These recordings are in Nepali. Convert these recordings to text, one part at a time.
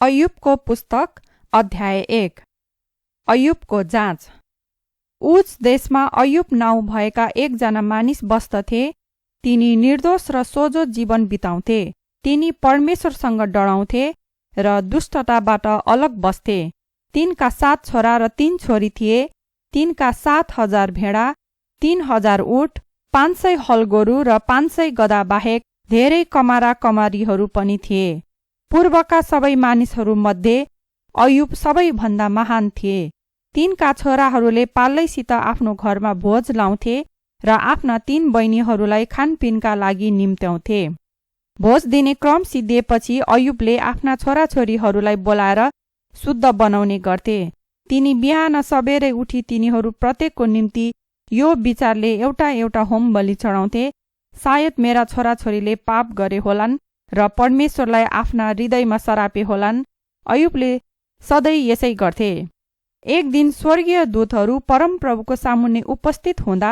अय्युबको पुस्तक अध्याय 1। अय्युबको जाँच। उज देशमा अय्युब नाउँ भएका एकजना मानिस बस्दथे। तिनी निर्दोष र सोझो जीवन बिताउँथे। तिनी परमेश्वरसँग डराउँथे र दुष्टताबाट अलग बस्थे। तिनका 7 छोरा र 3 छोरी थिए। तिनका 7,000 भेडा, 3,000 ऊँट, 500 हलगोरु र 500 गधा बाहेक धेरै कमारा कमारीहरू पनि थिए। पूर्वका सबै मानिसहरूमध्ये अय्युब सबैभन्दा महान थिए। तिनका छोराहरूले पालैसित आफ्नो घरमा भोज लाउँथे र आफ्ना 3 बहिनीहरूलाई खानपिनका लागि निम्त्याउँथे। भोज दिने क्रम सिद्धिएपछि अय्युबले आफ्ना छोराछोरीहरूलाई बोलाएर शुद्ध बनाउने गर्थे। तिनी बिहान सबेरै उठी तिनीहरू प्रत्येकको निम्ति यो विचारले एउटा एउटा होम बलि चढाउँथे, सायद मेरा छोराछोरीले पाप गरे होलान् र परमेश्वरलाई आफ्ना हृदयमा सरापे होलान्। अय्युबले सधैँ यसै गर्थे। एक दिन स्वर्गीय दूतहरू परमप्रभुको सामुन्ने उपस्थित हुँदा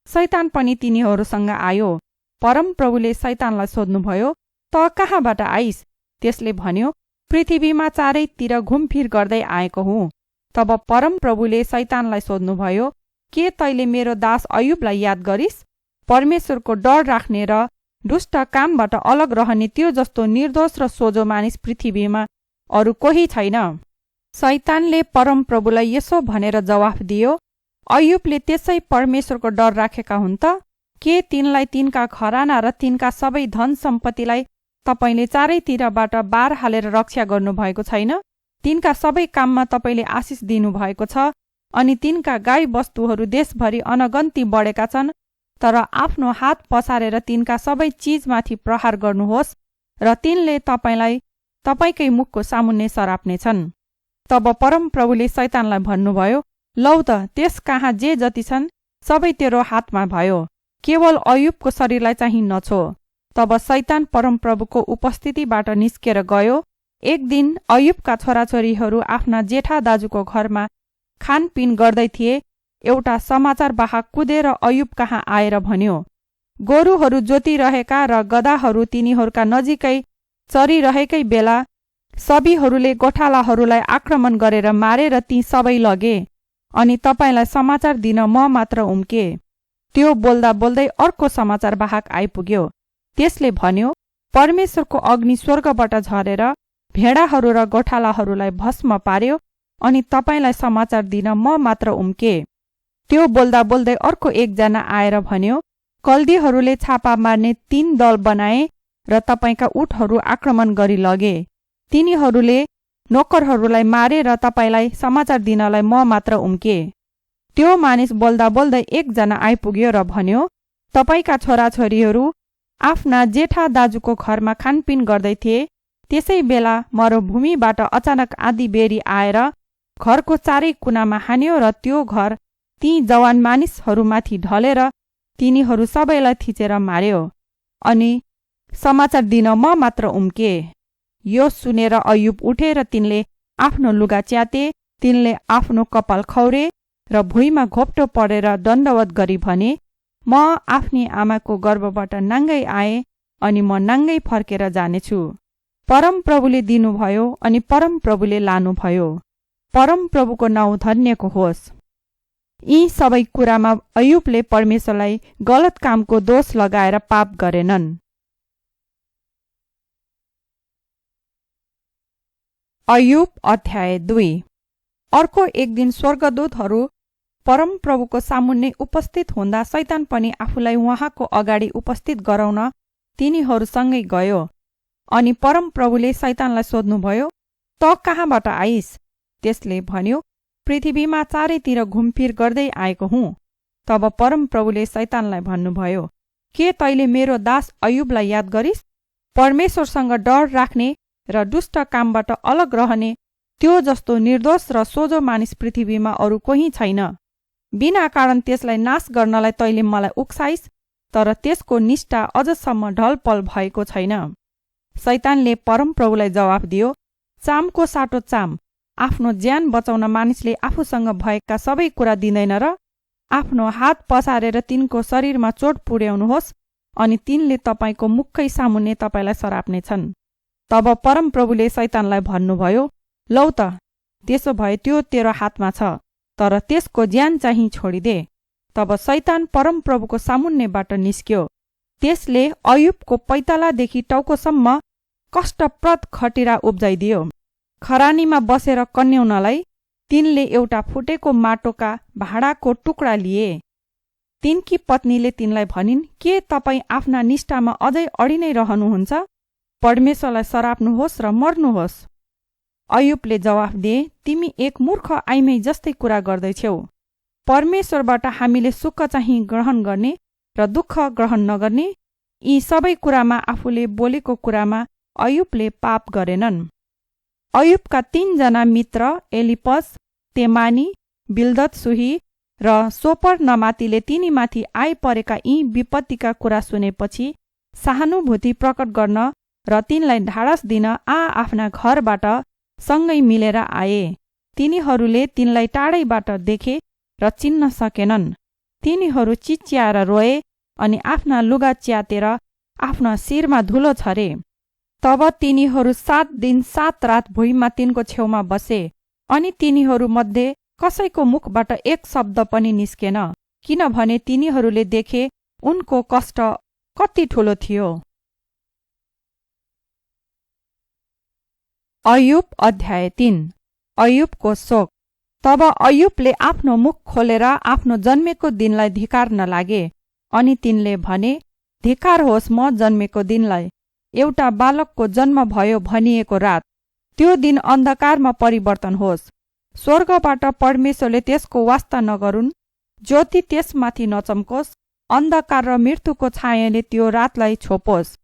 शैतान पनि तिनीहरूसँग आयो। परमप्रभुले शैतानलाई सोध्नुभयो, त कहाँबाट आइस? त्यसले भन्यो, पृथ्वीमा चारैतिर घुमफिर गर्दै आएको हुँ। तब परमप्रभुले शैतानलाई सोध्नुभयो, के तैले मेरो दास अय्युबलाई याद गरिस्? परमेश्वरको डर राख्ने र दुष्ट कामबाट अलग रहने त्यो जस्तो निर्दोष र सोझो मानिस पृथ्वीमा अरू कोही छैन। शैतानले परमप्रभुलाई यसो भनेर जवाफ दियो, अय्युबले त्यसै परमेश्वरको डर राखेका हुन् त? के तिनलाई तिनका घराना र तिनका सबै धन सम्पत्तिलाई तपाईले चारैतिरबाट बार हालेर रक्षा गर्नुभएको छैन? तिनका सबै काममा तपाईले आशिष दिनुभएको छ अनि तिनका गाई वस्तुहरू देशभरि अनगन्ती बढेका छन्। तर आफ्नो हात पसारेर तिनका सबै चिजमाथि प्रहार गर्नुहोस् र तिनले तपाईलाई तपाईकै मुखको सामुन्ने सराप्नेछन्। तब परमप्रभुले शैतानलाई भन्नुभयो, लौ त त्यस कहाँ जे जति छन् सबै तेरो हातमा भयो, केवल अय्युबको शरीरलाई चाहिँ नछो। तब शैतान परमप्रभुको उपस्थितिबाट निस्केर गयो। एक दिन अय्युबका छोराछोरीहरू आफ्ना जेठा दाजुको घरमा खानपिन गर्दै थिए। एउटा समाचार वाहक कुदेर अय्युब कहाँ आएर भन्यो, गोरुहरू जोतिरहेका र गधाहरू तिनीहरूका नजिकै चरिरहेकै बेला सबीहरूले गोठालाहरूलाई आक्रमण गरेर मारेर ती सबै लगे अनि तपाईलाई समाचार दिन म मात्र उम्के। त्यो बोल्दा बोल्दै अर्को समाचार वाहक आइपुग्यो। त्यसले भन्यो, परमेश्वरको अग्नि स्वर्गबाट झरेर भेडाहरू र गोठालाहरूलाई भस्म पार्यो अनि तपाईलाई समाचार दिन म मात्र उम्के। त्यो बोल्दा बोल्दै अर्को एकजना आएर भन्यो, कल्दीहरूले छापा मार्ने 3 दल बनाए र तपाईका ऊँटहरू आक्रमण गरी लगे। तिनीहरूले नोकरहरूलाई मारे र तपाईलाई समाचार दिनलाई म मात्र उम्के। त्यो मानिस बोल्दा बोल्दै एकजना आइपुग्यो र भन्यो, तपाईका छोराछोरीहरू आफ्ना जेठा दाजुको घरमा खानपिन गर्दै थिए। त्यसै बेला मरुभूमिबाट अचानक आँधी बेरी आएर घरको चारै कुनामा हान्यो र त्यो घर ती जवान मानिसहरूमाथि ढलेर तिनीहरू सबैलाई थिचेर मार्यो अनि समाचार दिन म मात्र उम्के। यो सुनेर अय्युब उठेर तिनले आफ्नो लुगा च्याते, तिनले आफ्नो कपाल खौरे र भुइँमा घोप्टो परेर दण्डवत गरी भने, म आफ्नी आमाको गर्भबाट नाङ्गै आए अनि म नाङ्गै फर्केर जानेछु। परमप्रभुले दिनुभयो अनि परमप्रभुले लानुभयो। परमप्रभुको नाउँ धन्यको होस्। यी सबै कुरामा अय्युबले परमेश्वरलाई गलत कामको दोष लगाएर पाप गरेनन्। अय्युब अध्याय 2। अर्को एक दिन स्वर्गदूतहरू परमप्रभुको सामुन्ने उपस्थित हुँदा शैतान पनि आफूलाई उहाँको अगाडि उपस्थित गराउन तिनीहरूसँगै गयो। अनि परमप्रभुले शैतानलाई सोध्नुभयो, त कहाँबाट आइस? त्यसले भन्यो, पृथ्वीमा चारैतिर घुमफिर गर्दै आएको हुँ। तब परमप्रभुले शैतानलाई भन्नुभयो, के तैले मेरो दास अय्युबलाई याद गरिस्? परमेश्वरसँग डर राख्ने र दुष्ट कामबाट अलग रहने त्यो जस्तो निर्दोष र सोझो मानिस पृथ्वीमा अरू कोही छैन। बिना कारण त्यसलाई नाश गर्नलाई तैले मलाई उक्साइस्, तर त्यसको निष्ठा अझसम्म ढलपल भएको छैन। शैतानले परमप्रभुलाई जवाफ दियो, चामको साटो चाम। आफ्नो ज्यान बचाउन मानिसले आफूसँग भएका सबै कुरा दिँदैन र? आफ्नो हात पसारेर तिनको शरीरमा चोट पुर्याउनुहोस् अनि तिनले तपाईको मुखकै सामुन्ने तपाईलाई सराप्नेछन्। तब परमप्रभुले शैतानलाई भन्नुभयो, लौ त, त्यसो भए त्यो तेरो हातमा छ, तर त्यसको ज्यान चाहिँ छोडिदे। तब शैतान परमप्रभुको सामुन्नेबाट निस्क्यो। त्यसले अयुबको पैतालादेखि टाउकोसम्म कष्टप्रद खटिरा उब्जाइदियो। खरानीमा बसेर कन्याउनलाई तिनले एउटा फुटेको माटोका भाँडाको टुक्रा लिए। तिनकी पत्नीले तिनलाई भनिन्, के तपाईँ आफ्ना निष्ठामा अझै अडि नै रहनुहुन्छ? परमेश्वरलाई सराप्नुहोस् र मर्नुहोस्। अयुबले जवाफ दिए, तिमी एक मूर्ख आइमै जस्तै कुरा गर्दैछौ। परमेश्वरबाट हामीले सुख चाहिँ ग्रहण गर्ने र दुःख ग्रहण नगर्ने, यी सबै कुरामा आफूले बोलेको कुरामा अयुबले पाप गरेनन्। अयुबका 3 जना मित्र एलिपज, तेमानी, बिल्दत सुही र सोपर नमातीले तिनीमाथि आइपरेका यी विपत्तिका कुरा सुनेपछि सहानुभूति प्रकट गर्न र तिनलाई ढाडस दिन आफ्ना घरबाट सँगै मिलेर आए। तिनीहरूले तिनलाई टाढैबाट देखे र चिन्न सकेनन्। तिनीहरू चिच्याएर रोए अनि आफ्ना लुगा च्यातेर आफ्ना शिरमा धुलो छरे। तब तिनीहरू 7 दिन 7 रात भुइँमा तिनको छेउमा बसे, अनि तिनीहरू मध्ये कसैको मुखबाट एक शब्द पनि निस्केन, किनभने तिनीहरूले देखे उनको कष्ट कति ठूलो थियो। अयुब अध्याय 3। अयुबको शोक। तब अयुबले आफ्नो मुख खोलेर आफ्नो जन्मेको दिनलाई धिक्कार्न लागे, अनि तिनले भने, धिक्कार होस् म जन्मेको दिनलाई, एउटा बालकको जन्म भयो भनिएको रात। त्यो दिन अन्धकारमा परिवर्तन होस्। स्वर्गबाट परमेश्वरले त्यसको वास्ता नगरून्, ज्योति त्यसमाथि नचम्कोस्, अन्धकार र मृत्युको छायाले त्यो रातलाई छोपोस्।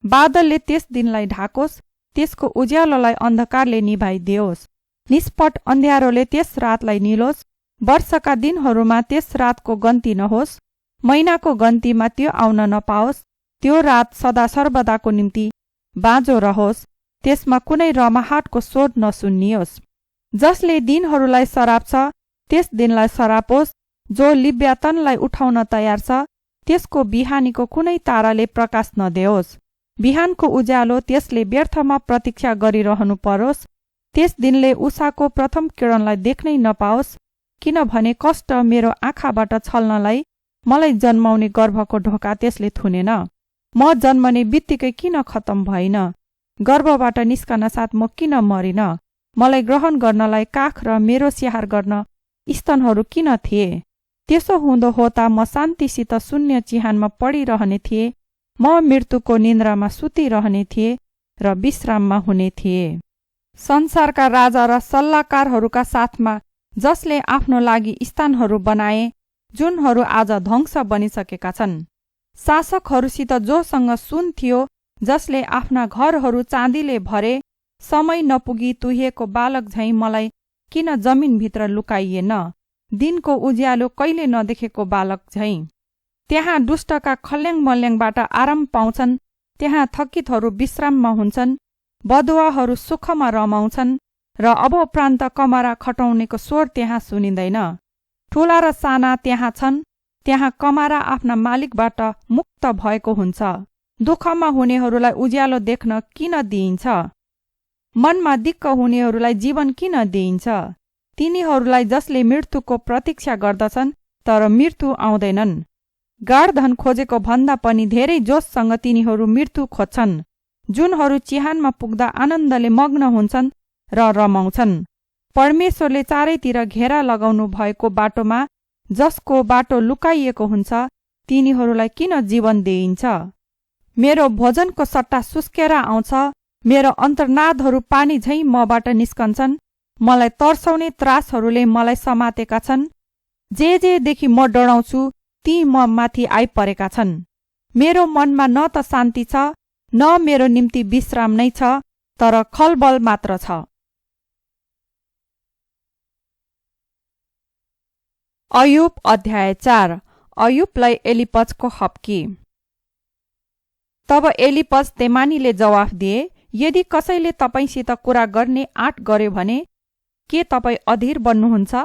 बादलले त्यस दिनलाई ढाकोस्, त्यसको उज्यालोलाई अन्धकारले निभाइदियोस्। निष्पट अँध्यारोले त्यस रातलाई निलोस्। वर्षका दिनहरूमा त्यस रातको गन्ती नहोस्, महिनाको गन्तीमा त्यो आउन नपाओस्। त्यो रात सदा सर्वदाको निम्ति बाँझो रहोस्, त्यसमा कुनै रमाहाटको स्वर नसुनियोस्। जसले दिनहरूलाई सराप छ, त्यस दिनलाई सरापोस्। जो लिब्यातनलाई उठाउन तयार छ, त्यसको बिहानीको कुनै ताराले प्रकाश नदेओस्। बिहानको उज्यालो त्यसले व्यर्थमा प्रतीक्षा गरिरहनु परोस्। त्यस दिनले उषाको प्रथम किरणलाई देख्नै नपाओस्, किनभने कष्ट मेरो आँखाबाट छल्नलाई मलाई जन्माउने गर्भको ढोका त्यसले थुनेन। म जन्मने बित्तिकै किन खत्तम भइन? गर्भबाट निस्कन साथ म किन मरिन? मलाई ग्रहण गर्नलाई काख र मेरो स्याहार गर्न स्तनहरू किन थिए? त्यसो हुँदो हो त म शान्तिसित शून्य चिहानमा पडिरहने थिएँ। म मृत्युको निन्द्रामा सुतिरहने थिएँ र विश्राममा हुने थिएँ। संसारका राजा र सल्लाहकारहरूका साथमा, जसले आफ्नो लागि स्थानहरू बनाए, जुनहरू आज ध्वंस बनिसकेका छन्। शासकहरूसित जोसँग सुन थियो, जसले आफ्ना घरहरू चाँदीले भरे, समय नपुगी तुहिएको बालक झैं मलाई किन जमिनभित्र लुकाइएन? दिनको उज्यालो कहिले नदेखेको बालक झैं। त्यहाँ दुष्टका खल्याङ मल्याङबाट आराम पाउँछन्, त्यहाँ थकितहरू विश्राममा हुन्छन्, बदुवाहरू सुखमा रमाउँछन् र अबोप्रान्त कमरा खटाउनेको स्वर त्यहाँ सुनिँदैन। ठूला र साना त्यहाँ छन्, त्यहाँ कमरा आफ्ना मालिकबाट मुक्त भएको हुन्छ। दुःखमा हुनेहरूलाई उज्यालो देख्न किन दिइन्छ? मनमा दिक्क हुनेहरूलाई जीवन किन दिइन्छ? तिनीहरूलाई जसले मृत्युको प्रतीक्षा गर्दछन् तर मृत्यु आउँदैनन्। गाढधन खोजेको भन्दा पनि धेरै जोशसँग तिनीहरू मृत्यु खोज्छन्, जुनहरू चिहानमा पुग्दा आनन्दले मग्न हुन्छन् र रमाउँछन्। परमेश्वरले चारैतिर घेरा लगाउनु भएको बाटोमा, जसको बाटो लुकाइएको हुन्छ, तिनीहरूलाई किन जीवन दिइन्छ? मेरो भोजनको सट्टा सुस्केर आउँछ, मेरो अन्तर्नादहरू पानी झैं मबाट निस्कन्छन्। मलाई तर्साउने त्रासहरूले मलाई समातेका छन्। जे देखि म डराउँछु, ती म माथि आइपरेका छन्। मेरो मनमा न त शान्ति छ, न मेरो निम्ति विश्राम नै छ, तर खलबल मात्र छ। अयुब अध्याय 4। अयुबलाई एलिपजको हप्की। तब एलिपज तेमानीले जवाफ दिए, यदि कसैले तपाईसित कुरा गर्ने आँट गर्यो भने के तपाईँ अधीर बन्नुहुन्छ?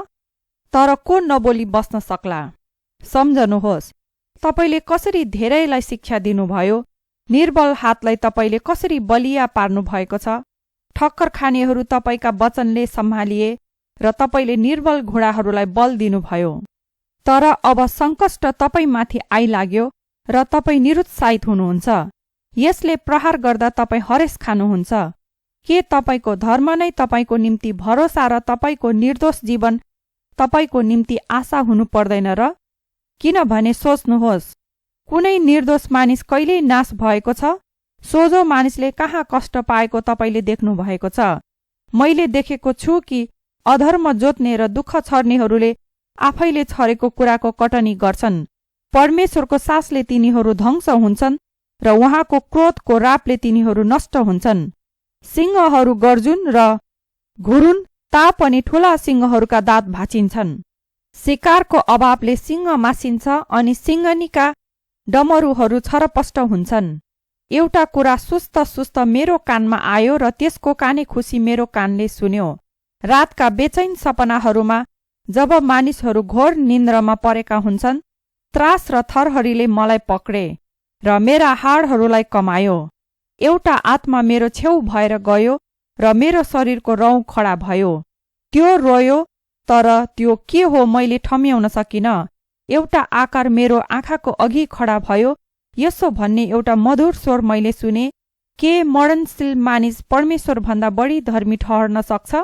तर को नबोली बस्न सक्ला? सम्झनुहोस्, तपाईले कसरी धेरैलाई शिक्षा दिनुभयो, निर्बल हातलाई तपाईले कसरी बलिया पार्नु भएको छ। ठक्कर खानेहरू तपाईका वचनले सम्हालिए र तपाईले निर्बल घोडाहरूलाई बल दिनुभयो। तर अब सङ्कष्ट तपाईमाथि आइलाग्यो र तपाई निरुत्साहित हुनुहुन्छ। यसले प्रहार गर्दा तपाई हरेस खानुहुन्छ। के तपाईको धर्म नै तपाईको निम्ति भरोसा र तपाईको निर्दोष जीवन तपाईको निम्ति आशा हुनु पर्दैन र? किनभने सोच्नुहोस्, कुनै निर्दोष मानिस कहिल्यै नाश भएको छ? सोझो मानिसले कहाँ कष्ट पाएको तपाईले देख्नु भएको छ? मैले देखेको छु कि अधर्म जोत्ने र दुःख छर्नेहरूले आफैले छरेको कुराको कटनी गर्छन्। परमेश्वरको सासले तिनीहरू ध्वंस हुन्छन् र उहाँको क्रोधको रापले तिनीहरू नष्ट हुन्छन्। सिंहहरू गर्जुन र घुरुन् तापनि ठूला सिंहहरूका दाँत भाँचिन्छन्। शिकारको अभावले सिंह मासिन्छ अनि सिंहनीका डमरूहरू छरपष्ट हुन्छन्। एउटा कुरा सुस्त सुस्त मेरो कानमा आयो र त्यसको काने खुसी मेरो कानले सुन्यो। रातका बेचैन सपनाहरूमा जब मानिसहरू घोर निन्द्रमा परेका हुन्छन्, त्रास र थरहरीले मलाई पक्रे र मेरा हाडहरूलाई कमायो। एउटा आत्मा मेरो छेउ भएर गयो र मेरो शरीरको रौँ खडा भयो। त्यो रोयो, तर त्यो के हो मैले ठम्याउन सकिन। एउटा आकार मेरो आँखाको अघि खडा भयो। यसो भन्ने एउटा मधुर स्वर मैले सुने, के मरणशील मानिस परमेश्वरभन्दा बढी धर्मी ठहर्न सक्छ?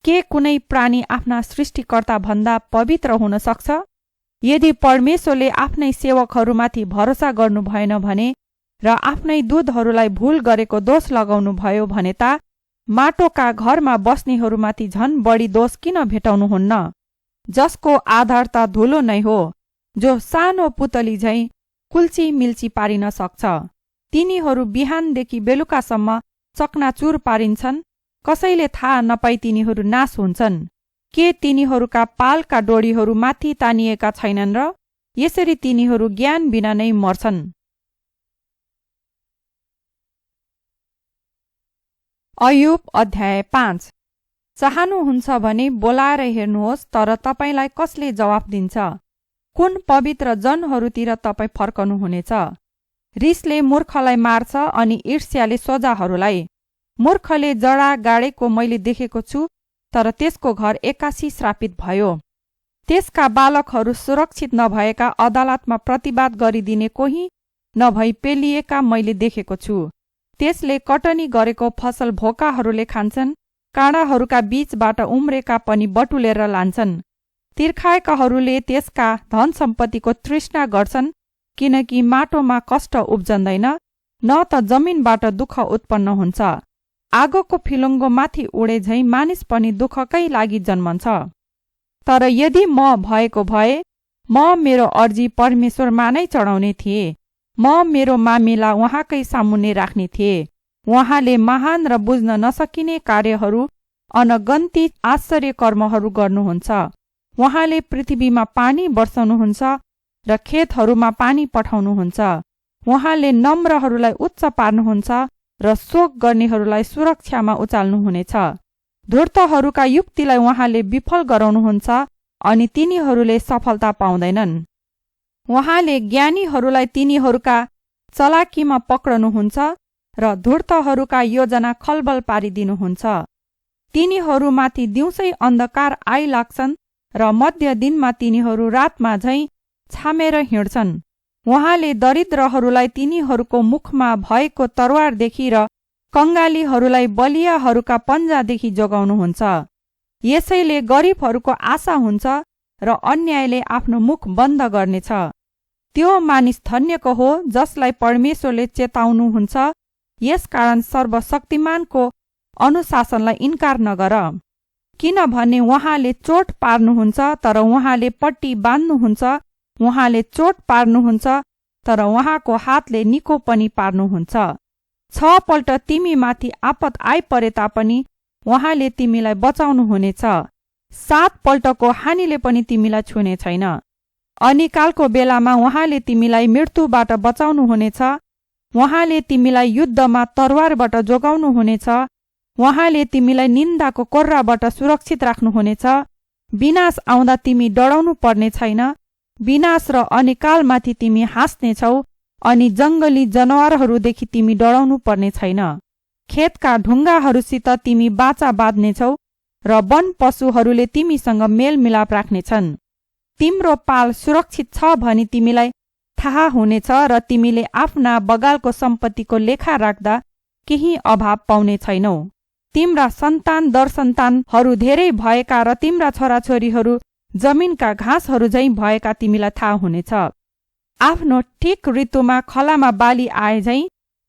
के कुनै प्राणी आफ्ना सृष्टिकर्ता भन्दा पवित्र हुन सक्छ? यदि परमेश्वरले आफ्नै सेवकहरूमाथि भरोसा गर्नु भएन भने र आफ्नै दूतहरूलाई भूल गरेको दोष लगाउनु भयो भने त माटोका घरमा बस्नेहरूमाथि झन बढी दोष किन भेटाउनुहुन्न? जसको आधार त धुलो नै हो, जो सानो पुतली झैं कुल्ची मिल्ची पारिन सक्छ। तिनीहरू बिहानदेखि बेलुकासम्म चकनाचुर पारिन्छन्। कसैले थाहा नपाई तिनीहरू नाश हुन्छन्। के तिनीहरूका पालका डोरीहरू माथि तानिएका छैनन् र? यसरी तिनीहरू ज्ञान बिना नै मर्छन्। अय्युब अध्याय 5। चाहनुहुन्छ भने बोलाएर हेर्नुहोस्, तर तपाईलाई कसले जवाफ दिन्छ? कुन पवित्र जनहरूतिर तपाई फर्कनुहुनेछ? रिसले मूर्खलाई मार्छ अनि ईर्ष्याले सोझाहरूलाई। मूर्खले जडा गाडेको मैले देखेको छु, तर त्यसको घर एक्कासी श्रापित भयो। त्यसका बालकहरू सुरक्षित नभएका अदालतमा प्रतिवाद गरिदिने कोही नभई पेलिएका मैले देखेको छु। त्यसले कटनी गरेको फसल भोकाहरूले खान्छन्। काँडाहरूका बीचबाट उम्रेका पनि बटुलेर लान्छन्। तिर्खाएकाहरूले त्यसका धन सम्पत्तिको तृष्णा गर्छन्, किनकि माटोमा कष्ट उब्जन्दैन, न त जमिनबाट दुःख उत्पन्न हुन्छ। आगोको फिलुङ्गो माथि उडे झैं मानिस पनि दुःखकै लागि जन्मन्छ। तर यदि म भएको भए म मेरो अर्जी परमेश्वरमा नै चढाउने थिएँ। म मेरो मामिला उहाँकै सामुन्ने राख्ने थिएँ। उहाँले महान र बुझ्न नसकिने कार्यहरू, अनगन्ती आश्चर्य कर्महरू गर्नुहुन्छ। उहाँले पृथ्वीमा पानी बर्साउनुहुन्छ र खेतहरूमा पानी पठाउनुहुन्छ। उहाँले नम्रहरूलाई उच्च पार्नुहुन्छ र शोक गर्नेहरूलाई सुरक्षामा उचाल्नुहुनेछ। धूर्तहरूका युक्तिलाई उहाँले विफल गराउनुहुन्छ अनि तिनीहरूले सफलता पाउँदैनन्। उहाँले ज्ञानीहरूलाई तिनीहरूका चलाकीमा पक्रनुहुन्छ र धूर्तहरूका योजना खलबल पारिदिनुहुन्छ। तिनीहरूमाथि दिउँसै अन्धकार आइलाग्छन् र मध्य दिनमा तिनीहरू रातमा झैं छामेर हिँड्छन्। उहाँले दरिद्रहरूलाई तिनीहरूको मुखमा भएको तरवारदेखि र कङ्गालीहरूलाई बलियाहरूका पन्जादेखि जोगाउनुहुन्छ। यसैले गरिबहरूको आशा हुन्छ र अन्यायले आफ्नो मुख बन्द गर्नेछ। त्यो मानिस धन्यको हो जसलाई परमेश्वरले चेताउनुहुन्छ। यसकारण सर्वशक्तिमानको अनुशासनलाई इन्कार नगर, किनभने उहाँले चोट पार्नुहुन्छ तर उहाँले पट्टी बाँध्नुहुन्छ। उहाँले चोट पार्नुहुन्छ तर उहाँको हातले निको पनि पार्नुहुन्छ। 6 पल्ट तिमीमाथि आपत आइपरे तापनि उहाँले तिमीलाई बचाउनुहुनेछ। 7 पल्टको हानिले पनि तिमीलाई छुने छैन। अनिकालको बेलामा उहाँले तिमीलाई मृत्युबाट बचाउनुहुनेछ। उहाँले तिमीलाई युद्धमा तरवारबाट जोगाउनुहुनेछ। उहाँले तिमीलाई निन्दाको कोर्राबाट सुरक्षित राख्नुहुनेछ। विनाश आउँदा तिमी डराउनु पर्ने छैन। विनाश र अनिकालमाथि तिमी हाँस्नेछौ। अनि जङ्गली जनावरहरूदेखि तिमी डराउनु पर्ने छैन। खेतका ढुङ्गाहरूसित तिमी बाचा बाँध्नेछौ र वन पशुहरूले तिमीसँग मेलमिलाप राख्नेछन्। तिम्रो पाल सुरक्षित छ भनी तिमीलाई थाहा हुनेछ र तिमीले आफ्ना बगालको सम्पत्तिको लेखा राख्दा केही अभाव पाउने छैनौ। तिम्रा सन्तान दरसन्तानहरू धेरै भएका र तिम्रा छोराछोरीहरू जमिनका घाँसहरू झैं भएका तिमीलाई थाहा हुनेछ। आफ्नो ठिक ऋतुमा खलामा बाली आए झैं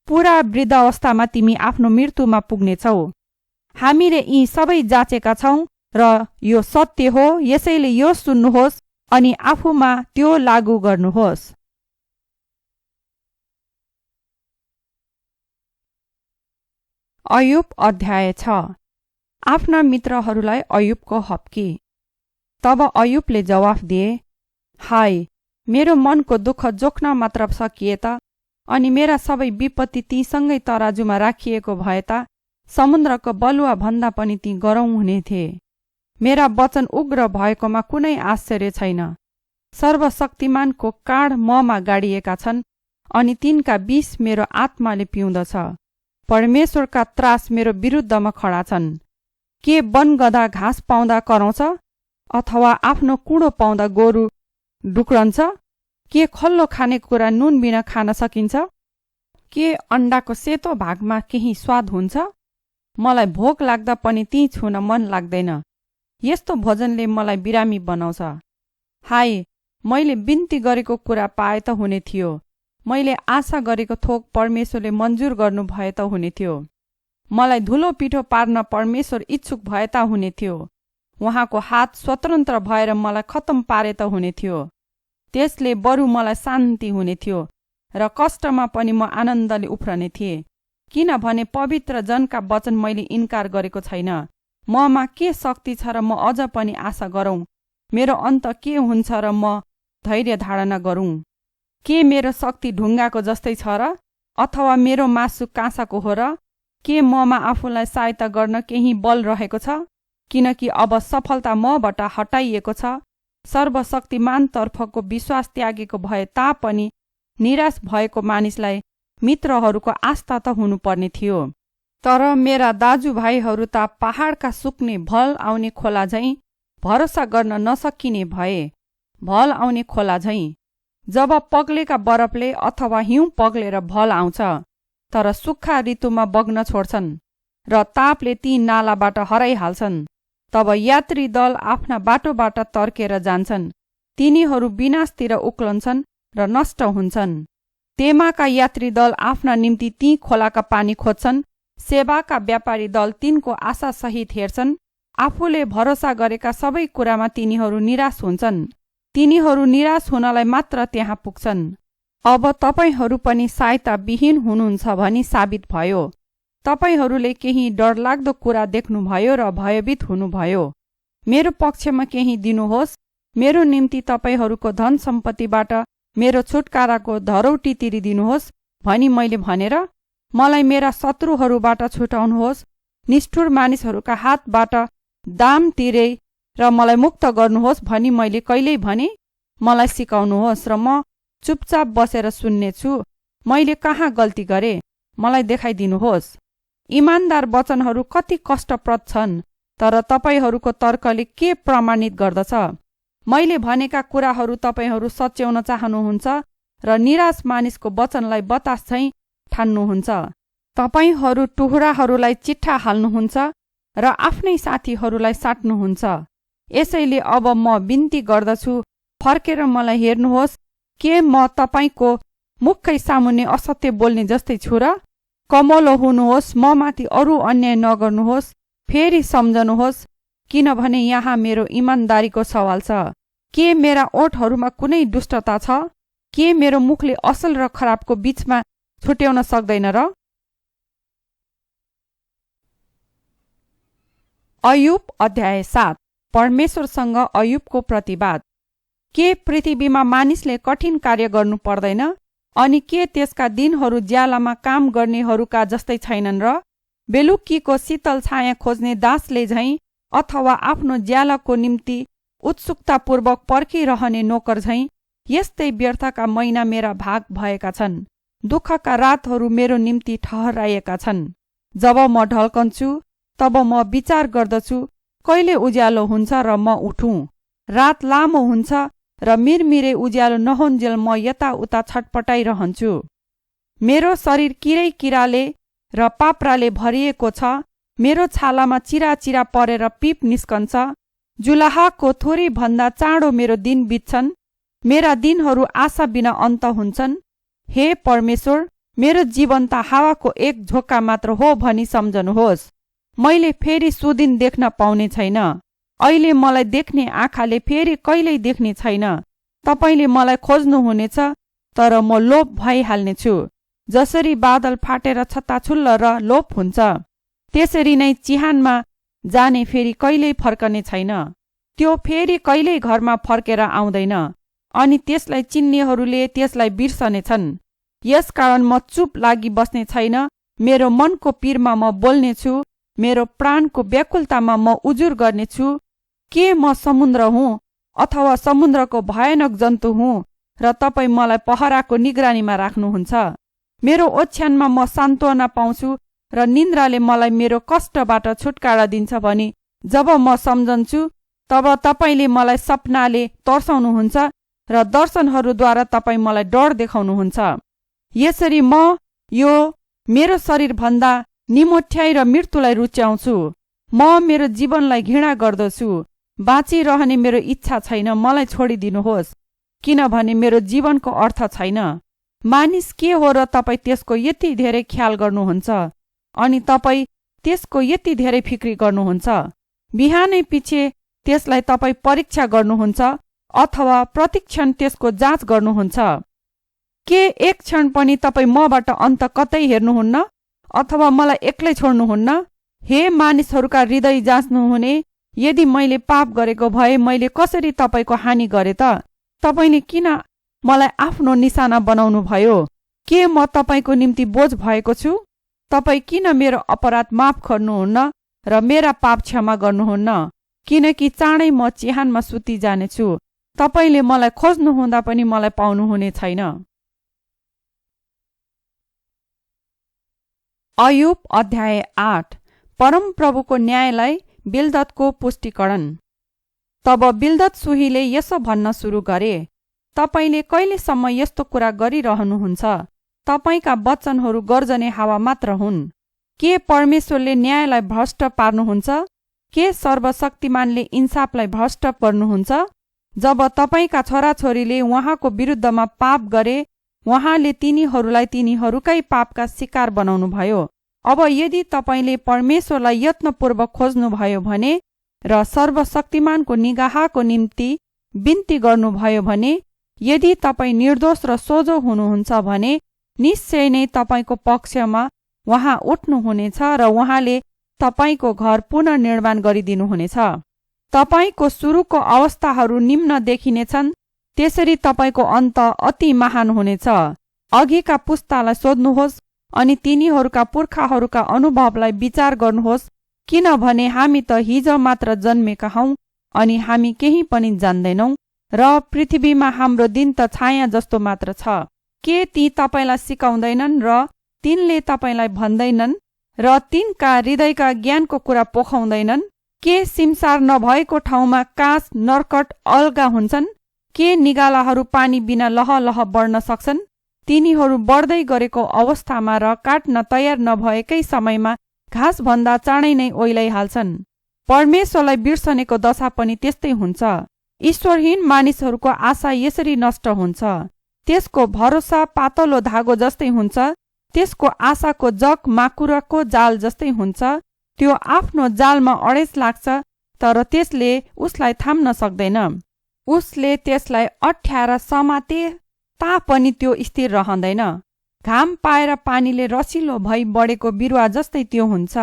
पूरा वृद्धावस्थामा तिमी आफ्नो मृत्युमा पुग्नेछौ। हामीले यी सबै जाँचेका छौं र यो सत्य हो, यसैले यो सुन्नुहोस् अनि आफूमा त्यो लागू गर्नुहोस्। अयुब अध्याय 6। आफ्ना मित्रहरूलाई अयुबको हप्की। तब अयुबले जवाफ दिए, हाय, मेरो मनको दुःख जोख्न मात्र सकिए त, अनि मेरा सबै विपत्ति तीसँगै तराजुमा राखिएको भए त समुद्रको बलुवा भन्दा पनि ती गरौँ हुने थिए। मेरा वचन उग्र भएकोमा कुनै आश्चर्य छैन। सर्वशक्तिमानको काँड ममा गाडिएका छन् अनि तिनका विष मेरो आत्माले पिउँदछ। परमेश्वरका त्रास मेरो विरुद्धमा खडा छन्। के वनगधा घाँस पाउँदा कराउँछ अथवा आफ्नो कुँडो पाउँदा गोरु डुक्रन्छ? के खल्लो खानेकुरा नुन बिना खान सकिन्छ? के अण्डाको सेतो भागमा केही स्वाद हुन्छ? मलाई भोक लाग्दा पनि ती छुन मन लाग्दैन। यस्तो भोजनले मलाई बिरामी बनाउँछ। हाय, मैले बिन्ती गरेको कुरा पाए त हुने थियो। मैले आशा गरेको थोक परमेश्वरले मन्जुर गर्नु भए त हुने थियो। मलाई धुलो पिठो पार्न परमेश्वर इच्छुक भए त हुने थियो। उहाँको हात स्वतन्त्र भएर मलाई खत्तम पारे त हुने थियो। त्यसले बरु मलाई शान्ति हुने थियो र कष्टमा पनि म आनन्दले उफ्रने थिएँ। किनभने पवित्र जनका वचन मैले इन्कार गरेको छैन। ममा के शक्ति छ र म अझ पनि आशा गरौँ? मेरो अन्त के हुन्छ र म धैर्य धारणा गरौँ? के मेरो शक्ति ढुङ्गाको जस्तै छ र? अथवा मेरो मासु काँसाको हो र? के ममा आफूलाई सहायता गर्न केही बल रहेको छ? किनकि अब सफलता मबाट हटाइएको छ। सर्वशक्तिमानतर्फको विश्वास त्यागेको भए तापनि निराश भएको मानिसलाई मित्रहरूको आस्था त हुनुपर्ने थियो। तर मेरा दाजुभाइहरू त पहाडका सुक्ने भल आउने खोला झैं भरोसा गर्न नसकिने भए। भल आउने खोला झैं जब पग्लेका बरफले अथवा हिउँ पग्लेर भल आउँछ, तर सुक्खा ऋतुमा बग्न छोड्छन् र तापले ती नालाबाट हराइहाल्छन्। तब यात्री दल आफ्ना बाटोबाट तर्केर जान्छन्। तिनीहरू विनाशतिर उक्लन्छन् र नष्ट हुन्छन्। तेमाका यात्री दल आफ्ना निम्ति ती खोलाका पानी खोज्छन्। सेवाका व्यापारी दल तिनको आशा सहित हेर्छन्। आफूले भरोसा गरेका सबै कुरामा तिनीहरू निराश हुन्छन्। तिनीहरू निराश हुनलाई मात्र त्यहाँ पुग्छन्। अब तपाईहरू पनि सहायता विहीन हुनुहुन्छ भनी साबित भयो। तपाईहरूले केही डरलाग्दो कुरा देख्नुभयो र भयभीत हुनुभयो। मेरो पक्षमा केही दिनुहोस्। मेरो निम्ति तपाईहरूको धन सम्पत्तिबाट मेरो छुटकाराको धरौटी तिरिदिनुहोस् भनी मैले भनेर मलाई मेरा शत्रुहरूबाट छुटाउनुहोस्। निष्ठुर मानिसहरूका हातबाट दाम तिरे र मलाई मुक्त गर्नुहोस् भनी मैले कहिल्यै भने? मलाई सिकाउनुहोस् र म चुपचाप बसेर सुन्नेछु। मैले कहाँ गल्ती गरे? मलाई देखाइदिनुहोस्। इमानदार वचनहरू कति कष्टप्रद छन्, तर तपाईहरूको तर्कले के प्रमाणित गर्दछ? मैले भनेका कुराहरू तपाईहरू सच्याउन चाहनुहुन्छ र निराश मानिसको वचनलाई बतास झैं ठान्नुहुन्छ। तपाईहरू टुहुराहरूलाई चिट्ठा हाल्नुहुन्छ र आफ्नै साथीहरूलाई साट्नुहुन्छ। यसैले अब म बिन्ती गर्दछु, फर्केर मलाई हेर्नुहोस्। के म तपाईको मुखकै सामुन्ने असत्य बोल्ने जस्तै छु र? कमलो हुनुहोस्, म माथि अरू अन्याय नगर्नुहोस्। फेरि सम्झनुहोस्, किनभने यहाँ मेरो इमानदारीको सवाल छ। के मेरा ओठहरूमा कुनै दुष्टता छ? के मेरो मुखले असल र खराबको बीचमा छुट्याउन सक्दैन र? अयुब अध्याय 7। परमेश्वरसँग अयुबको प्रतिवाद। के पृथ्वीमा मानिसले कठिन कार्य गर्नु पर्दैन? अनि के त्यसका दिनहरू ज्यालामा काम गर्नेहरूका जस्तै छैनन् र? बेलुकीको शीतल छाया खोज्ने दासले झैं अथवा आफ्नो ज्यालाको निम्ति उत्सुकतापूर्वक पर्खिरहने नोकर झैं यस्तै व्यर्थका महिना मेरा भाग भएका छन्। दुःखका रातहरू मेरो निम्ति ठहराइएका छन्। जब म ढल्कन्छु तब म विचार गर्दछु कहिले उज्यालो हुन्छ र म उठुँ। रात लामो हुन्छ र मिरमिरे उज्यालो नहुन्जेल म यताउता छटपटाइरहन्छु। मेरो शरीर किरै किराले र पाप्राले भरिएको छ। मेरो छालामा चिरा परेर पिप निस्कन्छ। जुलाहाको थोरै भन्दा चाँडो मेरो दिन बित्छन्। मेरा दिनहरू आशा बिना अन्त हुन्छन्। हे परमेश्वर, मेरो जीवन त हावाको एक झोक्का मात्र हो भनी सम्झनुहोस्। मैले फेरि सुदिन देख्न पाउने छैन। अहिले मलाई देख्ने आँखाले फेरि कहिल्यै देख्ने छैन। तपाईले मलाई खोज्नुहुनेछ, तर म लोप भइहाल्नेछु। जसरी बादल फाटेर छत्ताछुल्ल र लोप हुन्छ, त्यसरी नै चिहानमा जाने फेरि कहिल्यै फर्कने छैन। त्यो फेरि कहिल्यै घरमा फर्केर आउँदैन, अनि त्यसलाई चिन्नेहरूले त्यसलाई बिर्सनेछन्। यसकारण म चुप लागि बस्ने छैन। मेरो मनको पीरमा म बोल्नेछु। मेरो प्राणको व्याकुलतामा म उजुर गर्नेछु। के म समुद्र हुँ अथवा समुद्रको भयानक जन्तु हुँ र तपाईँ मलाई पहराको निगरानीमा राख्नुहुन्छ? मेरो ओछ्यानमा म सान्त्वना पाउँछु र निन्द्राले मलाई मेरो कष्टबाट छुटकारा दिन्छ भनी जब म सम्झन्छु, तब तपाईले मलाई सपनाले तर्साउनुहुन्छ र दर्शनहरूद्वारा तपाईँ मलाई डर देखाउनुहुन्छ। यसरी म यो मेरो शरीर भन्दा निमोठ्याइ र मृत्युलाई रुच्याउँछु। म मेरो जीवनलाई घृणा गर्दछु। बाँचिरहने मेरो इच्छा छैन। मलाई छोडिदिनुहोस्, किनभने मेरो जीवनको अर्थ छैन। मानिस के हो र तपाईँ त्यसको यति धेरै ख्याल गर्नुहुन्छ, अनि तपाईँ त्यसको यति धेरै फिक्री गर्नुहुन्छ? बिहानै पछि त्यसलाई तपाईँ परीक्षा गर्नुहुन्छ अथवा प्रतिक्षण त्यसको जाँच गर्नुहुन्छ? के एक क्षण पनि तपाईँ मबाट अन्त कतै हेर्नुहुन्न अथवा मलाई एक्लै छोड्नुहुन्न? हे मानिसहरूका हृदय जाँच्नुहुने, यदि मैले पाप गरेको भए मैले कसरी तपाईको हानि गरे त? तपाईले किन मलाई आफ्नो निशाना बनाउनु भयो? के म तपाईको निम्ति बोझ भएको छु? तपाईँ किन मेरो अपराध माफ गर्नुहुन्न र मेरा पाप क्षमा गर्नुहुन्न? किनकि चाँडै म चिहानमा सुति जानेछु। तपाईले मलाई खोज्नुहुँदा पनि मलाई पाउनुहुने छैन। अयुब अध्याय 8। परमप्रभुको न्यायलाई बिल्दतको पुष्टिकरण। तब बिल्दत सुहीले यसो भन्न सुरु गरे, तपाईले कहिलेसम्म यस्तो कुरा गरिरहनुहुन्छ? तपाईका वचनहरू गर्जने हावा मात्र हुन्। के परमेश्वरले न्यायलाई भ्रष्ट पार्नुहुन्छ? के सर्वशक्तिमानले इन्साफलाई भ्रष्ट पर्नुहुन्छ? जब तपाईका छोराछोरीले उहाँको विरुद्धमा पाप गरे, उहाँले तिनीहरूलाई तिनीहरूकै पापका शिकार बनाउनुभयो। अब यदि तपाईले परमेश्वरलाई यत्नपूर्वक खोज्नुभयो भने र सर्वशक्तिमानको निगाहको निम्ति बिन्ती गर्नुभयो भने, यदि तपाईँ निर्दोष र सोझो हुनुहुन्छ भने निश्चय नै तपाईको पक्षमा उहाँ उठ्नुहुनेछ र उहाँले तपाईको घर पुनर्निर्माण गरिदिनुहुनेछ। तपाईको सुरुको अवस्थाहरू निम्न देखिनेछन्, त्यसरी तपाईको अन्त अति महान हुनेछ। अघिका पुस्तालाई सोध्नुहोस् अनि तिनीहरूका पुर्खाहरूका अनुभवलाई विचार गर्नुहोस्, किनभने हामी त हिजो मात्र जन्मेका हौं अनि हामी केही पनि जान्दैनौं र पृथ्वीमा हाम्रो दिन त छाया जस्तो मात्र छ। के ती तपाईलाई सिकाउँदैनन् र तिनले तपाईलाई भन्दैनन् र तिनका हृदयका ज्ञानको कुरा पोखाउँदैनन्? के सिमसार नभएको ठाउँमा काँस नर्कट अल्गा हुन्छन्? के निगालाहरू पानी बिना लहलह बढ्न सक्छन्? तिनीहरू बढ्दै गरेको अवस्थामा र काट्न तयार नभएकै समयमा घाँस भन्दा चाँडै नै ओइलाइहाल्छन्। परमेश्वरलाई बिर्सनेको दशा पनि त्यस्तै हुन्छ। ईश्वरहीन मानिसहरूको आशा यसरी नष्ट हुन्छ। त्यसको भरोसा पातलो धागो जस्तै हुन्छ। त्यसको आशाको जग माकुराको जाल जस्तै हुन्छ। त्यो आफ्नो जालमा अडेस लाग्छ, तर त्यसले उसलाई थाम्न सक्दैन। उसले त्यसलाई अठ्याएर समाते तापनि त्यो स्थिर रहँदैन। घाम पाएर पानीले रसिलो भई बढेको बिरुवा जस्तै त्यो हुन्छ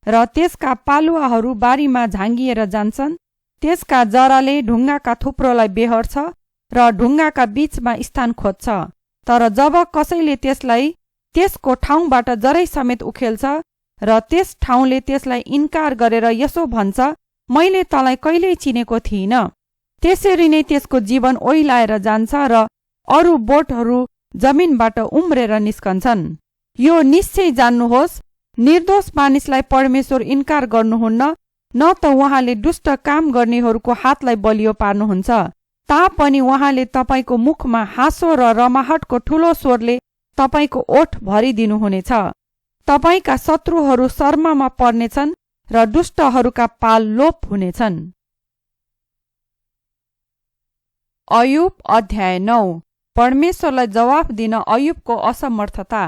र त्यसका पालुवाहरू बारीमा झाँगिएर जान्छन्। त्यसका जराले ढुङ्गाका थुप्रोलाई बेहोर्छ र ढुङ्गाका बीचमा स्थान खोज्छ। तर जब कसैले त्यसलाई त्यसको ठाउँबाट जरै समेत उखेल्छ र त्यस ठाउँले त्यसलाई इन्कार गरेर यसो भन्छ, मैले तँलाई कहिल्यै चिनेको थिइनँ, त्यसरी नै त्यसको जीवन ओइलाएर जान्छ र अरू बोटहरू जमिनबाट उम्रेर निस्कन्छन्। यो निश्चय जान्नुहोस्, निर्दोष मानिसलाई परमेश्वर इन्कार गर्नुहुन्न, न त उहाँले दुष्ट काम गर्नेहरूको हातलाई बलियो पार्नुहुन्छ। तापनि उहाँले तपाईको मुखमा हाँसो र रमाहटको ठूलो स्वरले तपाईको ओठ भरिदिनुहुनेछ। तपाईका शत्रुहरू शर्ममा पर्नेछन् र दुष्टहरूका पाल लोप हुनेछन्। अयुब अध्याय 9। परमेश्वरलाई जवाफ दिन अयुबको असमर्थता।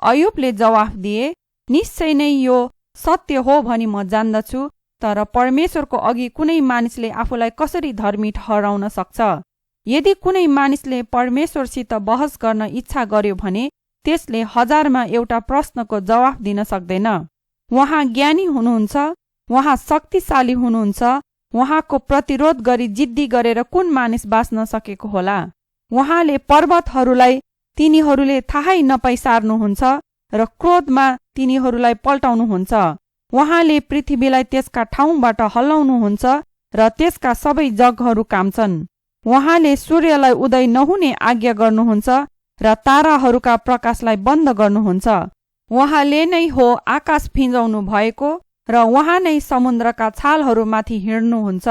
अयुबले जवाफ दिए, निश्चय नै यो सत्य हो भनी म जान्दछु, तर परमेश्वरको अघि कुनै मानिसले आफूलाई कसरी धर्मी ठहराउन सक्छ? यदि कुनै मानिसले परमेश्वरसित बहस गर्न इच्छा गर्यो भने त्यसले 1000मा एउटा प्रश्नको जवाफ दिन सक्दैन। उहाँ ज्ञानी हुनुहुन्छ, उहाँ शक्तिशाली हुनुहुन्छ, उहाँको प्रतिरोध गरी जिद्दी गरेर कुन मानिस बाँच्न सकेको होला? उहाँले पर्वतहरूलाई तिनीहरूले थाहै नपाई सार्नुहुन्छ र क्रोधमा तिनीहरूलाई पल्टाउनुहुन्छ। उहाँले पृथ्वीलाई त्यसका ठाउँबाट हल्लाउनुहुन्छ र त्यसका सबै जगहरू काम्छन्। उहाँले सूर्यलाई उदय नहुने आज्ञा गर्नुहुन्छ र ताराहरूका प्रकाशलाई बन्द गर्नुहुन्छ। उहाँले नै हो आकाश फिंजाउनु भएको र उहाँ नै समुद्रका छालहरूमाथि हिँड्नुहुन्छ।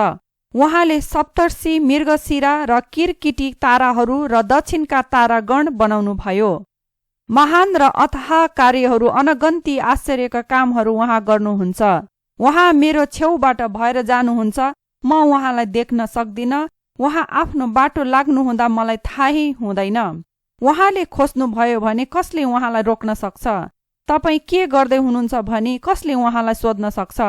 उहाँले सप्तर्षि, मृगशिरा र किरकिटी ताराहरू र दक्षिणका तारागण बनाउनुभयो। महान र अथाह कार्यहरू, अनगन्ती आश्चर्यका कामहरू उहाँ गर्नुहुन्छ। उहाँ मेरो छेउबाट भएर जानुहुन्छ, म उहाँलाई देख्न सक्दिन। उहाँ आफ्नो बाटो लाग्नुहुँदा मलाई थाहै हुँदैन। उहाँले खोज्नुभयो भने कसले उहाँलाई रोक्न सक्छ? तपाईँ के गर्दै हुनुहुन्छ भनी कसले उहाँलाई सोध्न सक्छ?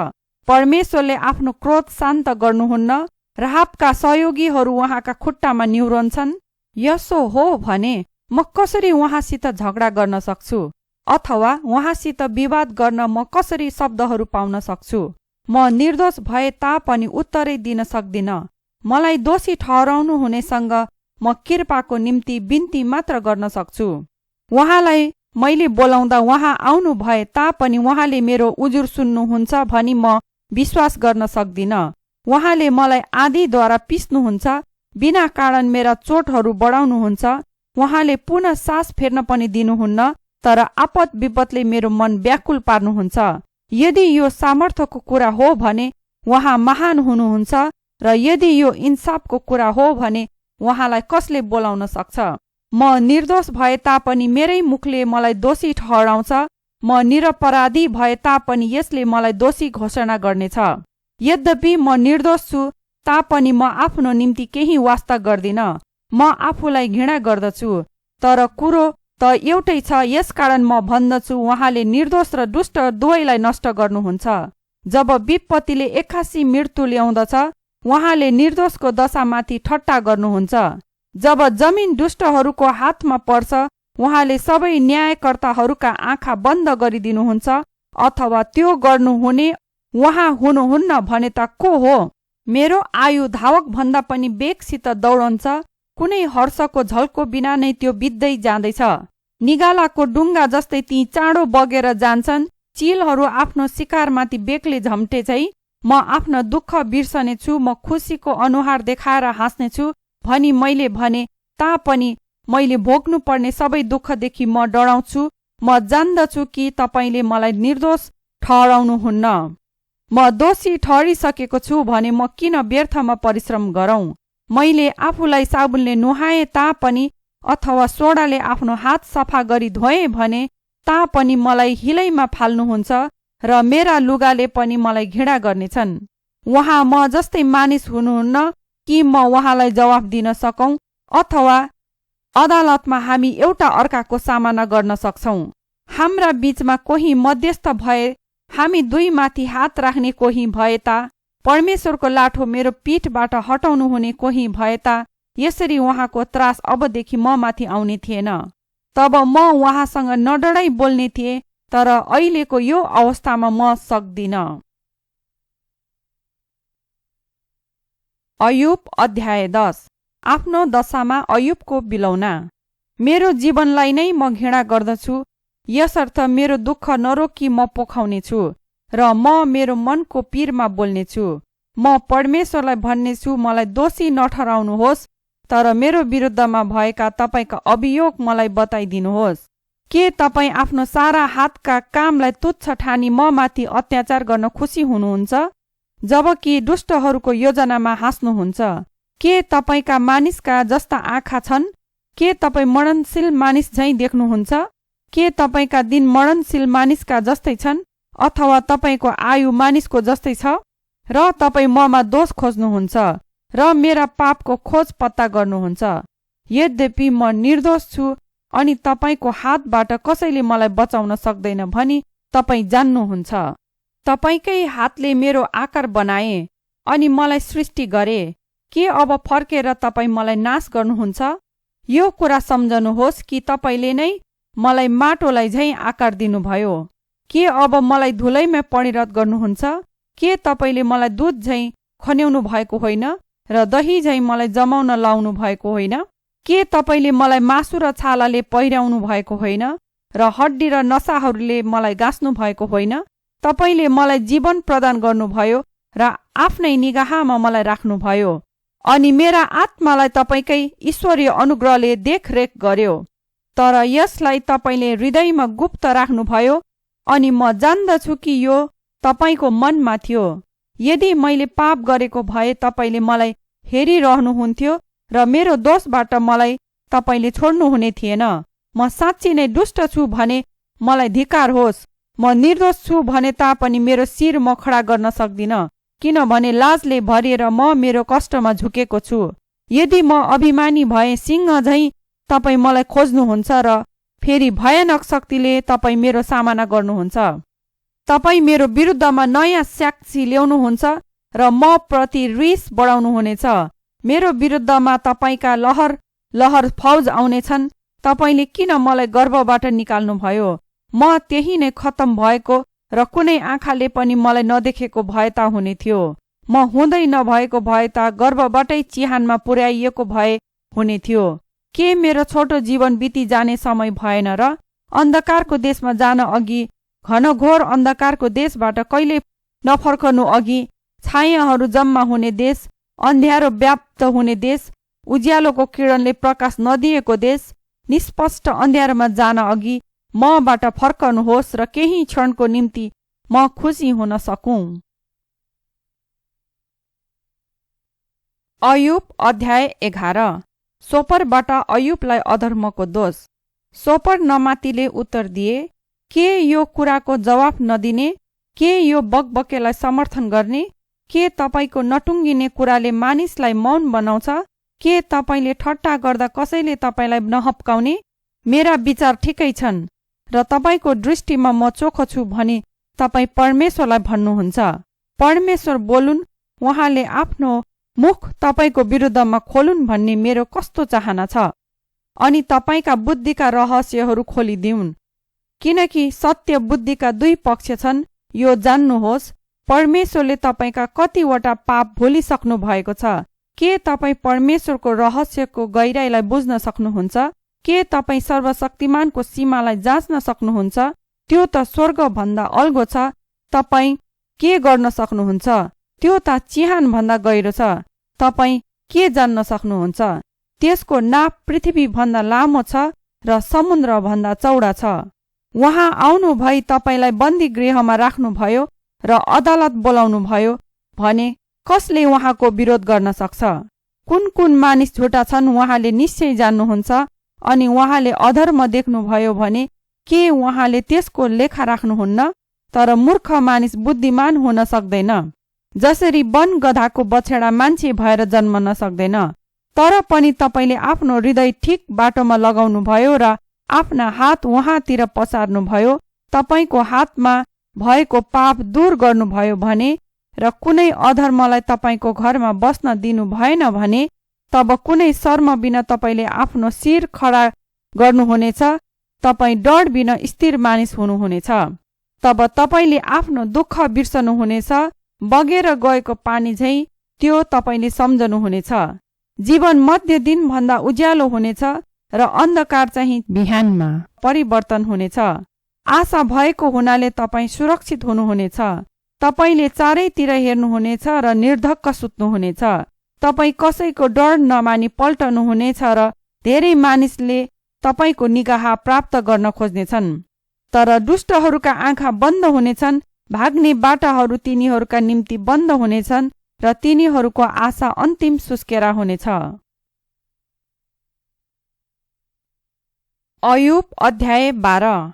परमेश्वरले आफ्नो क्रोध शान्त गर्नुहुन्न। राहाबका सहयोगीहरू उहाँका खुट्टामा निहुरन्छन्। यसो हो भने म कसरी उहाँसित झगडा गर्न सक्छु? अथवा उहाँसित विवाद गर्न म कसरी शब्दहरू पाउन सक्छु? म निर्दोष भए तापनि उत्तरै दिन सक्दिन। मलाई दोषी ठहराउनु हुनेसँग म कृपाको निम्ति बिन्ती मात्र गर्न सक्छु। उहाँलाई मैले बोलाउँदा उहाँ आउनु भए तापनि उहाँले मेरो उजुर सुन्नुहुन्छ भनी म विश्वास गर्न सक्दिन। उहाँले मलाई आँधीद्वारा पिस्नुहुन्छ, बिना कारण मेरा चोटहरू बढाउनुहुन्छ। उहाँले पुनः सास फेर्न पनि दिनुहुन्न, तर आपत विपतले मेरो मन व्याकुल पार्नुहुन्छ। यदि यो सामर्थ्यको कुरा हो भने उहाँ महान हुनुहुन्छ, र यदि यो इन्साफको कुरा हो भने उहाँलाई कसले बोलाउन सक्छ? म निर्दोष भए तापनि मेरै मुखले मलाई दोषी ठहराउँछ। म निरपराधी भए तापनि यसले मलाई दोषी घोषणा गर्नेछ। यद्यपि म निर्दोष छु तापनि म आफ्नो निम्ति केही वास्ता गर्दिन। म आफूलाई घृणा गर्दछु, तर कुरो त एउटै छ। यसकारण म भन्दछु, उहाँले निर्दोष र दुष्ट दुवैलाई नष्ट गर्नुहुन्छ। जब विपत्तिले एक्कासी मृत्यु ल्याउँदछ, उहाँले निर्दोषको दशामाथि ठट्टा गर्नुहुन्छ। जब जमिन दुष्टहरूको हातमा पर्छ, उहाँले सबै न्यायकर्ताहरूका आँखा बन्द गरिदिनुहुन्छ। अथवा त्यो गर्नुहुने उहाँ हुनुहुन्न भने त को हो? मेरो आयु धावक भन्दा पनि बेगसित दौडन्छ, कुनै हर्षको झल्को बिना नै त्यो बित्दै जाँदैछ। निगालाको डुङ्गा जस्तै ती चाँडो बगेर जान्छन्। चिलहरू आफ्नो शिकारमाथि बेग्लै झम्टे झै म आफ्नो दुःख बिर्सनेछु, म खुसीको अनुहार देखाएर हाँस्नेछु भनी मैले भने तापनि मैले भोग्नु पर्ने सबै दुःखदेखि म डराउँछु। म जान्दछु कि तपाईँले मलाई निर्दोष ठहराउनुहुन्न। म दोषी ठहरिसकेको छु भने म किन व्यर्थमा परिश्रम गरौँ? मैले आफूलाई साबुनले नुहाए तापनि अथवा सोडाले आफ्नो हात सफा गरी धोएँ भने तापनि मलाई हिलैमा फाल्नुहुन्छ र मेरा लुगाले पनि मलाई घृणा गर्नेछन्। उहाँ म जस्तै मानिस हुनुहुन्न कि म उहाँलाई जवाफ दिन सकौँ, अथवा अदालतमा हामी एउटा अर्काको सामना गर्न सक्छौँ। हाम्रा बीचमा कोही मध्यस्थ भए, हामी दुई माथि हात राख्ने कोही भए ता, परमेश्वरको लाठो मेरो पीठबाट हटाउनु हुने कोही भए ता, यसरी उहाँको त्रास अबदेखि म माथि आउने थिएन। तब म उहाँसँग नडराई बोल्ने थिएँ, तर अहिलेको यो अवस्थामा म सक्दिन। अयुब अध्याय 10। आफ्नो दशामा अयुबको बिलौना। मेरो जीवनलाई नै म घृणा गर्दछु, यसर्थ मेरो दुःख नरोकी म पोखाउने छु र म मेरो मनको पीरमा बोल्नेछु। म परमेश्वरलाई भन्ने छु, मलाई दोषी नठहराउनुहोस्, तर मेरो विरुद्धमा भएका तपाईका अभियोग मलाई बताइदिनुहोस्। के तपाईँ आफ्नो सारा हातका कामलाई तुच्छ ठानी म माथि अत्याचार गर्न खुसी हुनुहुन्छ, जबकि दुष्टहरूको योजनामा हाँस्नुहुन्छ? के तपाईका मानिसका जस्ता आँखा छन्? के तपाईँ मरणशील मानिस झैँ देख्नुहुन्छ? के तपाईका दिन मरणशील मानिसका जस्तै छन्, अथवा तपाईँको आयु मानिसको जस्तै छ? र तपाईँ ममा दोष खोज्नुहुन्छ र मेरा पापको खोज पत्ता गर्नुहुन्छ। यद्यपि म निर्दोष छु अनि तपाईँको हातबाट कसैले मलाई बचाउन सक्दैन भनी तपाईँ जान्नुहुन्छ। तपाईँकै हातले मेरो आकार बनाए अनि मलाई सृष्टि गरे। के अब फर्केर तपाईँ मलाई नाश गर्नुहुन्छ? यो कुरा सम्झनुहोस् कि तपाईँले नै मलाई माटोलाई झैँ आकार दिनुभयो। के अब मलाई धुलैमा परिणत गर्नुहुन्छ? के तपाईँले मलाई दूध झैँ खन्याउनु भएको होइन र दही झैँ मलाई जमाउन लाउनु भएको होइन? के तपाईँले मलाई मासु र छालाले पहिर्याउनु भएको होइन र हड्डी र नसाहरूले मलाई गाँस्नु भएको होइन? तपाईँले मलाई जीवन प्रदान गर्नुभयो र आफ्नै निगाहमा मलाई राख्नुभयो अनि मेरा आत्मालाई तपाईँकै ईश्वरीय अनुग्रहले देखरेख गर्यो। तर यसलाई तपाईँले हृदयमा गुप्त राख्नुभयो अनि म जान्दछु कि यो तपाईँको मनमा थियो। यदि मैले पाप गरेको भए तपाईँले मलाई हेरिरहनुहुन्थ्यो र मेरो दोषबाट मलाई तपाईँले छोड्नुहुने थिएन। म साँच्ची नै दुष्ट छु भने मलाई धिक्कार होस्। म निर्दोष छु भने तापनि मेरो शिर म खडा गर्न सक्दिनँ, किनभने लाजले भरिएर म मेरो कष्टमा झुकेको छु। यदि म अभिमानी भए सिंह झैँ तपाईँ मलाई खोज्नुहुन्छ र फेरि भयानक शक्तिले तपाईँ मेरो सामना गर्नुहुन्छ। तपाईँ मेरो विरुद्धमा नयाँ साक्षी ल्याउनुहुन्छ र म प्रति रिस बढाउनुहुनेछ। मेरो विरुद्धमा तपाईँका लहर लहर फौज आउनेछन्। तपाईँले किन मलाई गर्भबाट निकाल्नुभयो? म त्यही नै खत्तम भएको र कुनै आँखाले पनि मलाई नदेखेको भए ता हुने थियो। म हुँदै नभएको भए ता गर्भबाटै चिहानमा पुर्याइएको भए हुने थियो। के मेरो छोटो जीवन बिति जाने समय भएन र? अन्धकारको देशमा जान अघि, घनघोर अन्धकारको देशबाट कहिले नफर्कनु अघि, छायाहरू जम्मा हुने देश, अन्ध्यारो व्याप्त हुने देश, उज्यालोको किरणले प्रकाश नदिएको देश, निष्पष्ट अन्ध्यारोमा जान अघि मबाट फर्कनुहोस् र केही क्षणको निम्ति म खुसी हुन सकूँ। अयुब अध्याय 11। सोपरबाट अयुबलाई अधर्मको दोष। सोपर नमातीले उत्तर दिए, के यो कुराको जवाफ नदिने? के यो बकबकेलाई समर्थन गर्ने? के तपाईँको नटुङ्गिने कुराले मानिसलाई मौन बनाउँछ? के तपाईँले ठट्टा गर्दा कसैले तपाईँलाई नहप्काउने? मेरा विचार ठिकै छन् र तपाईँको दृष्टिमा म चोखो छु भनी तपाईँ परमेश्वरलाई भन्नुहुन्छ। परमेश्वर बोलुन्, उहाँले आफ्नो मुख तपाईँको विरुद्धमा खोलुन् भन्ने मेरो कस्तो चाहना छ, अनि तपाईँका बुद्धिका रहस्यहरू खोलिदिउन्। किनकि सत्य बुद्धिका दुई पक्ष छन्, यो जान्नुहोस्। परमेश्वरले तपाईँका कतिवटा पाप भुलिसक्नु भएको छ। के तपाईँ परमेश्वरको रहस्यको गहिराईलाई बुझ्न सक्नुहुन्छ? के तपाईँ सर्वशक्तिमानको सीमालाई जाँच्न सक्नुहुन्छ? त्यो त स्वर्गभन्दा अल्गो छ। तपाईँ के गर्न सक्नुहुन्छ? त्यो त चिहानभन्दा गहिरो छ। तपाईँ के जान्न सक्नुहुन्छ? त्यसको नाप पृथ्वीभन्दा लामो छ र समुद्रभन्दा चौडा छ। उहाँ आउनु भई तपाईँलाई बन्दी गृहमा राख्नुभयो र अदालत बोलाउनुभयो भने कसले उहाँको विरोध गर्न सक्छ? कुन कुन मानिस झुटा छन् उहाँले निश्चय जान्नुहुन्छ, अनि उहाँले अधर्म देख्नुभयो भने के उहाँले त्यसको लेखा राख्नुहुन्न? तर मूर्ख मानिस बुद्धिमान हुन सक्दैन, जसरी वन गधाको बछेडा मान्छे भएर जन्मन सक्दैन। तर पनि तपाईँले आफ्नो हृदय ठिक बाटोमा लगाउनुभयो र आफ्ना हात उहाँतिर पसार्नुभयो। तपाईँको हातमा भएको पाप दूर गर्नुभयो भने र कुनै अधर्मलाई तपाईँको घरमा बस्न दिनु भएन भने तब कुनै शर्म बिना तपाईँले आफ्नो शिर खडा गर्नुहुनेछ। तपाईँ डर बिना स्थिर मानिस हुनुहुनेछ। तब तपाईँले आफ्नो दुःख बिर्सनुहुनेछ। बगेर गएको पानी झैँ त्यो तपाईँले सम्झनुहुनेछ। जीवन मध्य दिनभन्दा उज्यालो हुनेछ र अन्धकार चाहिँ बिहानमा परिवर्तन हुनेछ। आशा भएको हुनाले तपाईँ सुरक्षित हुनुहुनेछ। तपाईले चारैतिर हेर्नुहुनेछ र निर्धक्क सुत्नुहुनेछ। तपाईँ कसैको डर नमानी पल्टनुहुनेछ र धेरै मानिसले तपाईको निगाह प्राप्त गर्न खोज्नेछन्। तर दुष्टहरूका आँखा बन्द हुनेछन्, भाग्ने बाटाहरू तिनीहरूका निम्ति बन्द हुनेछन् र तिनीहरूको आशा अन्तिम सुस्केरा हुनेछ। अयुब अध्याय 12।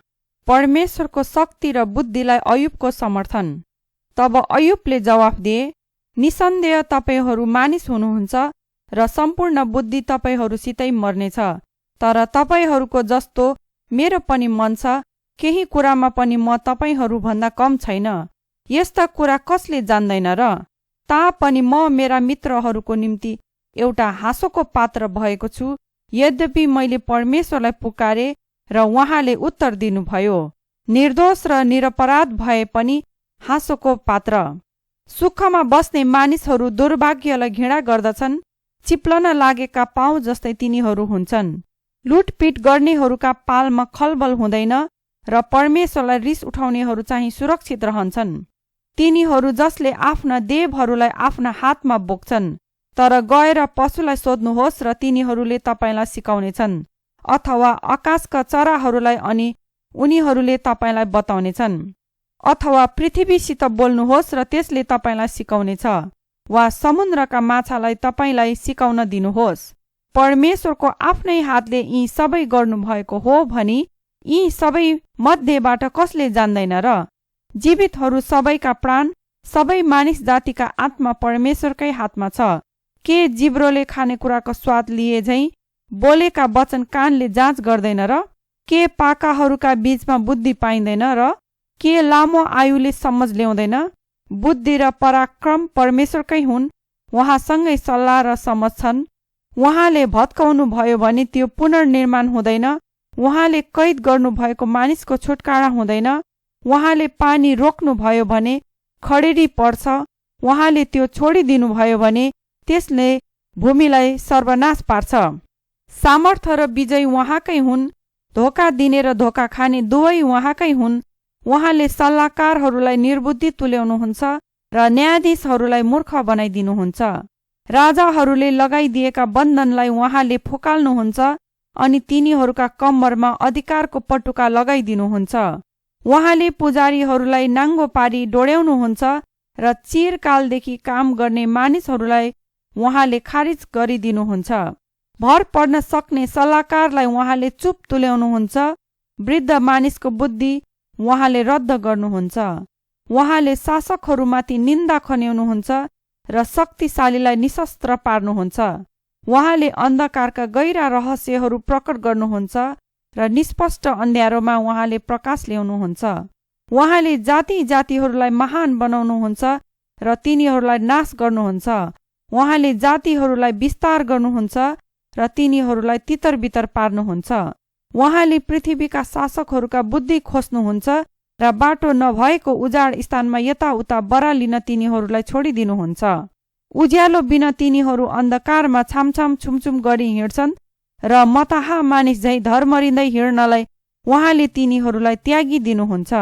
परमेश्वरको शक्ति र बुद्धिलाई अयुबको समर्थन। तब अयुबले जवाफ दिए, निसन्देह तपाईहरू मानिस हुनुहुन्छ र सम्पूर्ण बुद्धि तपाईहरूसितै मर्नेछ। तर तपाईहरूको जस्तो मेरो पनि मन छ, केही कुरामा पनि म तपाईहरू भन्दा कम छैन। यस्ता कुरा कसले जान्दैन र? तापनि म मेरा मित्रहरूको निम्ति एउटा हाँसोको पात्र भएको छु। यद्यपि मैले परमेश्वरलाई पुकारे र उहाँले उत्तर दिनुभयो। निर्दोष र निरपराध भए पनि हाँसोको पात्र। सुखमा बस्ने मानिसहरू दुर्भाग्यलाई घृणा गर्दछन्। चिप्लन लागेका पाउ जस्तै तिनीहरू हुन्छन्। लुटपिट गर्नेहरूका पालमा खलबल हुँदैन र परमेश्वरलाई रिस उठाउनेहरू चाहिँ सुरक्षित रहन्छन्। तिनीहरू जसले आफ्ना देवहरूलाई आफ्ना हातमा बोक्छन्। तर गएर पशुलाई सोध्नुहोस् र तिनीहरूले तपाईलाई सिकाउनेछन्, अथवा आकाशका चराहरूलाई अनि उनीहरूले तपाईलाई बताउनेछन्। अथवा पृथ्वीसित बोल्नुहोस् र त्यसले तपाईलाई सिकाउनेछ, वा समुद्रका माछालाई तपाईलाई सिकाउन दिनुहोस्। परमेश्वरको आफ्नै हातले यी सबै गर्नुभएको हो भनी यी सबै मध्येबाट कसले जान्दैन र? जीवितहरू सबैका प्राण, सबै मानिस जातिका आत्मा परमेश्वरकै हातमा छ। के जिब्रोले खानेकुराको स्वाद लिए झैँ बोलेका वचन कानले जाँच गर्दैन र? के पाकाहरूका बीचमा बुद्धि पाइँदैन र? के लामो आयुले समझ ल्याउँदैन? बुद्धि र पराक्रम परमेश्वरकै हुन्, उहाँसँगै सल्लाह र समझ छन्। उहाँले भत्काउनु भयो भने त्यो पुनर्निर्माण हुँदैन। उहाँले कैद गर्नुभएको मानिसको छुटकारा हुँदैन। उहाँले पानी रोक्नुभयो भने खडेरी पर्छ। उहाँले त्यो छोडिदिनुभयो भने त्यसले भूमिलाई सर्वनाश पार्छ। सामर्थ र विजय उहाँकै हुन्। धोका दिने र धोका खाने दुवै उहाँकै हुन्। उहाँले सल्लाहकारहरूलाई निर्बुद्धि तुल्याउनुहुन्छ र न्यायाधीशहरूलाई मूर्ख बनाइदिनुहुन्छ। राजाहरूले लगाइदिएका बन्धनलाई उहाँले फुकाल्नुहुन्छ अनि तिनीहरूका कम्मरमा अधिकारको पटुका लगाइदिनुहुन्छ। उहाँले पुजारीहरूलाई नाङ्गो पारी डोर्याउनुहुन्छ र चिरकालदेखि काम गर्ने मानिसहरूलाई उहाँले खारिज गरिदिनुहुन्छ। भर पर्न सक्ने सल्लाहकारलाई उहाँले चुप तुल्याउनुहुन्छ। वृद्ध मानिसको बुद्धि उहाँले रद्द गर्नुहुन्छ। उहाँले शासकहरूमाथि निन्दा खन्याउनुहुन्छ र शक्तिशालीलाई निशस्त्र पार्नुहुन्छ। उहाँले अन्धकारका गहिरा रहस्यहरू प्रकट गर्नुहुन्छ र निष्पष्ट अँध्यारोमा उहाँले प्रकाश ल्याउनुहुन्छ। उहाँले जाति जातिहरूलाई महान बनाउनुहुन्छ र तिनीहरूलाई नाश गर्नुहुन्छ। उहाँले जातिहरूलाई विस्तार गर्नुहुन्छ र तिनीहरूलाई तितरबितर पार्नुहुन्छ। उहाँले पृथ्वीका शासकहरूका बुद्धि खोज्नुहुन्छ र बाटो नभएको उजाड स्थानमा यताउता बरालिन तिनीहरूलाई छोडिदिनुहुन्छ। उज्यालो बिना तिनीहरू अन्धकारमा छामछाम छुमछुम गरी हिँड्छन् र मताहा मानिस झैँ धर्मरिँदै हिँड्नलाई उहाँले तिनीहरूलाई त्यागिदिनुहुन्छ।